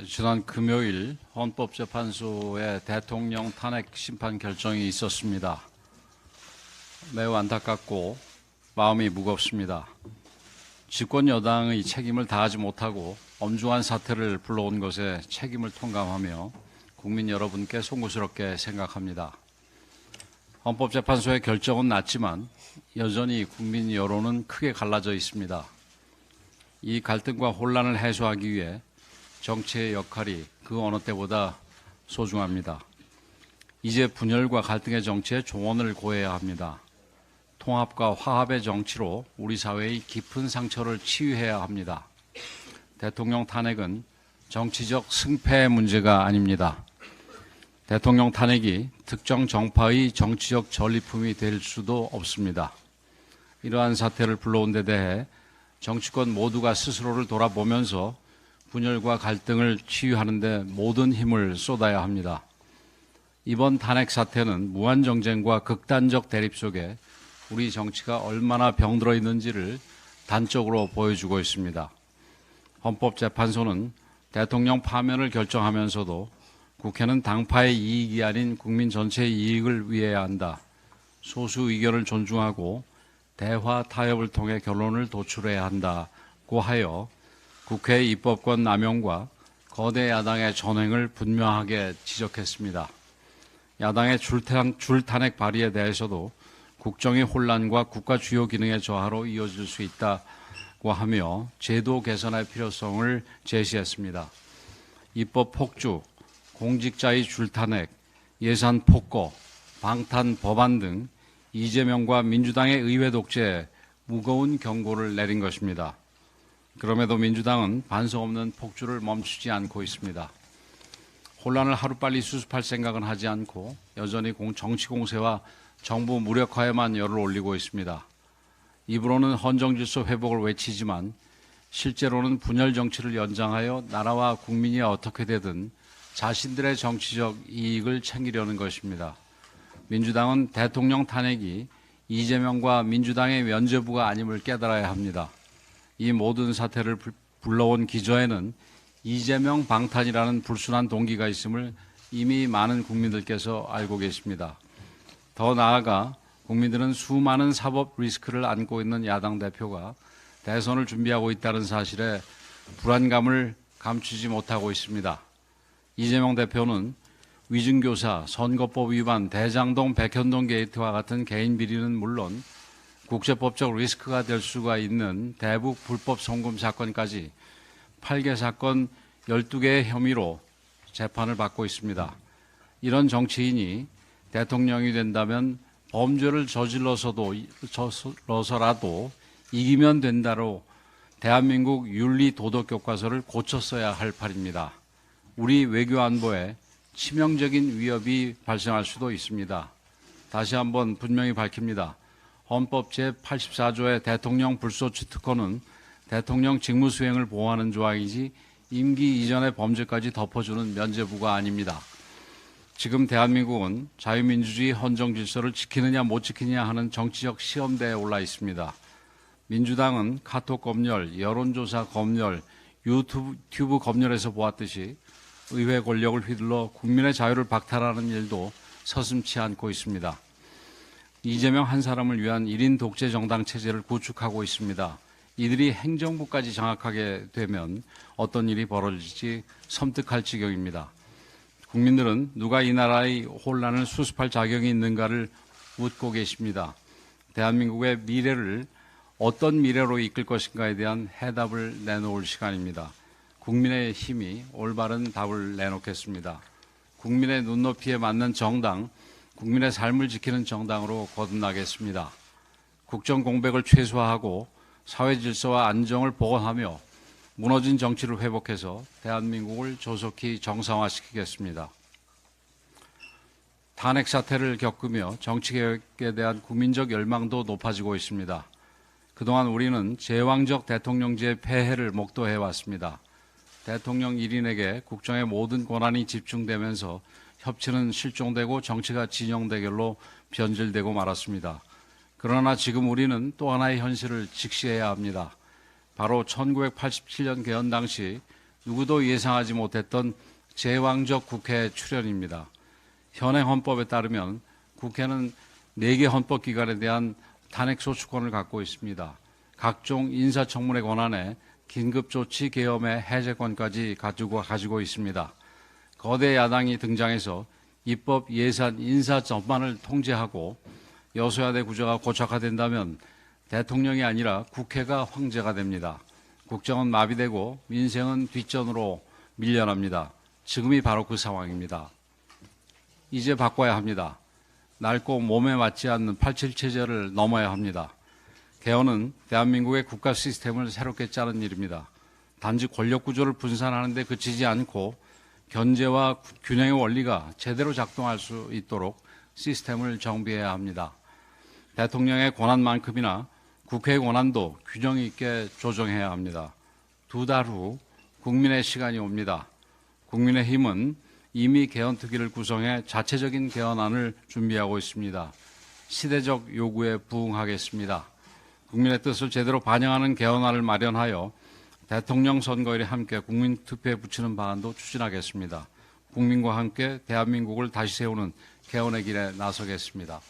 지난 금요일 헌법재판소의 대통령 탄핵 심판 결정이 있었습니다. 매우 안타깝고 마음이 무겁습니다. 집권 여당의 책임을 다하지 못하고 엄중한 사태를 불러온 것에 책임을 통감하며 국민 여러분께 송구스럽게 생각합니다. 헌법재판소의 결정은 났지만 여전히 국민 여론은 크게 갈라져 있습니다. 이 갈등과 혼란을 해소하기 위해 정치의 역할이 그 어느 때보다 소중합니다. 이제 분열과 갈등의 정치에 조언을 고해야 합니다. 통합과 화합의 정치로 우리 사회의 깊은 상처를 치유해야 합니다. 대통령 탄핵은 정치적 승패의 문제가 아닙니다. 대통령 탄핵이 특정 정파의 정치적 전리품이 될 수도 없습니다. 이러한 사태를 불러온 데 대해 정치권 모두가 스스로를 돌아보면서 분열과 갈등을 치유하는 데 모든 힘을 쏟아야 합니다. 이번 탄핵 사태는 무한정쟁과 극단적 대립 속에 우리 정치가 얼마나 병들어 있는지를 단적으로 보여주고 있습니다. 헌법재판소는 대통령 파면을 결정하면서도 국회는 당파의 이익이 아닌 국민 전체의 이익을 위해야 한다. 소수 의견을 존중하고 대화 타협을 통해 결론을 도출해야 한다고 하여 국회의 입법권 남용과 거대 야당의 전횡을 분명하게 지적했습니다. 야당의 줄탄핵 발의에 대해서도 국정의 혼란과 국가 주요 기능의 저하로 이어질 수 있다고 하며 제도 개선의 필요성을 제시했습니다. 입법 폭주, 공직자의 줄탄핵, 예산 폭거, 방탄 법안 등 이재명과 민주당의 의회 독재에 무거운 경고를 내린 것입니다. 그럼에도 민주당은 반성 없는 폭주를 멈추지 않고 있습니다. 혼란을 하루빨리 수습할 생각은 하지 않고 여전히 정치 공세와 정부 무력화에만 열을 올리고 있습니다. 입으로는 헌정질서 회복을 외치지만 실제로는 분열 정치를 연장하여 나라와 국민이 어떻게 되든 자신들의 정치적 이익을 챙기려는 것입니다. 민주당은 대통령 탄핵이 이재명과 민주당의 면죄부가 아님을 깨달아야 합니다. 이 모든 사태를 불러온 기저에는 이재명 방탄이라는 불순한 동기가 있음을 이미 많은 국민들께서 알고 계십니다. 더 나아가 국민들은 수많은 사법 리스크를 안고 있는 야당 대표가 대선을 준비하고 있다는 사실에 불안감을 감추지 못하고 있습니다. 이재명 대표는 위증교사, 선거법 위반, 대장동, 백현동 게이트와 같은 개인 비리는 물론 국제법적 리스크가 될 수가 있는 대북 불법 송금 사건까지 8개 사건 12개의 혐의로 재판을 받고 있습니다. 이런 정치인이 대통령이 된다면 범죄를 저질러서라도 이기면 된다로 대한민국 윤리 도덕 교과서를 고쳤어야 할 판입니다. 우리 외교 안보에 치명적인 위협이 발생할 수도 있습니다. 다시 한번 분명히 밝힙니다. 헌법 제84조의 대통령 불소추 특권은 대통령 직무수행을 보호하는 조항이지 임기 이전의 범죄까지 덮어주는 면죄부가 아닙니다. 지금 대한민국은 자유민주주의 헌정질서를 지키느냐 못 지키느냐 하는 정치적 시험대에 올라 있습니다. 민주당은 카톡 검열, 여론조사 검열, 유튜브 검열에서 보았듯이 의회 권력을 휘둘러 국민의 자유를 박탈하는 일도 서슴지 않고 있습니다. 이재명 한 사람을 위한 1인 독재 정당 체제를 구축하고 있습니다. 이들이 행정부까지 장악하게 되면 어떤 일이 벌어질지 섬뜩할 지경입니다. 국민들은 누가 이 나라의 혼란을 수습할 자격이 있는가를 묻고 계십니다. 대한민국의 미래를 어떤 미래로 이끌 것인가에 대한 해답을 내놓을 시간입니다. 국민의 힘이 올바른 답을 내놓겠습니다. 국민의 눈높이에 맞는 정당, 국민의 삶을 지키는 정당으로 거듭나겠습니다. 국정 공백을 최소화하고 사회 질서와 안정을 복원하며 무너진 정치를 회복해서 대한민국을 조속히 정상화시키겠습니다. 탄핵 사태를 겪으며 정치개혁에 대한 국민적 열망도 높아지고 있습니다. 그동안 우리는 제왕적 대통령제의 폐해를 목도해왔습니다. 대통령 1인에게 국정의 모든 권한이 집중되면서 협치는 실종되고 정치가 진영 대결로 변질되고 말았습니다. 그러나 지금 우리는 또 하나의 현실을 직시해야 합니다. 바로 1987년 개헌 당시 누구도 예상하지 못했던 제왕적 국회 출현입니다. 현행 헌법에 따르면 국회는 4개 헌법기관에 대한 탄핵소추권을 갖고 있습니다. 각종 인사청문회 권한에 긴급조치 계엄의 해제권까지 가지고 있습니다. 거대 야당이 등장해서 입법, 예산, 인사 전반을 통제하고 여소야대 구조가 고착화된다면 대통령이 아니라 국회가 황제가 됩니다. 국정은 마비되고 민생은 뒷전으로 밀려납니다. 지금이 바로 그 상황입니다. 이제 바꿔야 합니다. 낡고 몸에 맞지 않는 87 체제를 넘어야 합니다. 개헌은 대한민국의 국가 시스템을 새롭게 짜는 일입니다. 단지 권력 구조를 분산하는 데 그치지 않고 견제와 균형의 원리가 제대로 작동할 수 있도록 시스템을 정비해야 합니다. 대통령의 권한만큼이나 국회의 권한도 균형 있게 조정해야 합니다. 2달 후 국민의 시간이 옵니다. 국민의힘은 이미 개헌특위를 구성해 자체적인 개헌안을 준비하고 있습니다. 시대적 요구에 부응하겠습니다. 국민의 뜻을 제대로 반영하는 개헌안을 마련하여 대통령 선거일에 함께 국민투표에 붙이는 방안도 추진하겠습니다. 국민과 함께 대한민국을 다시 세우는 개헌의 길에 나서겠습니다.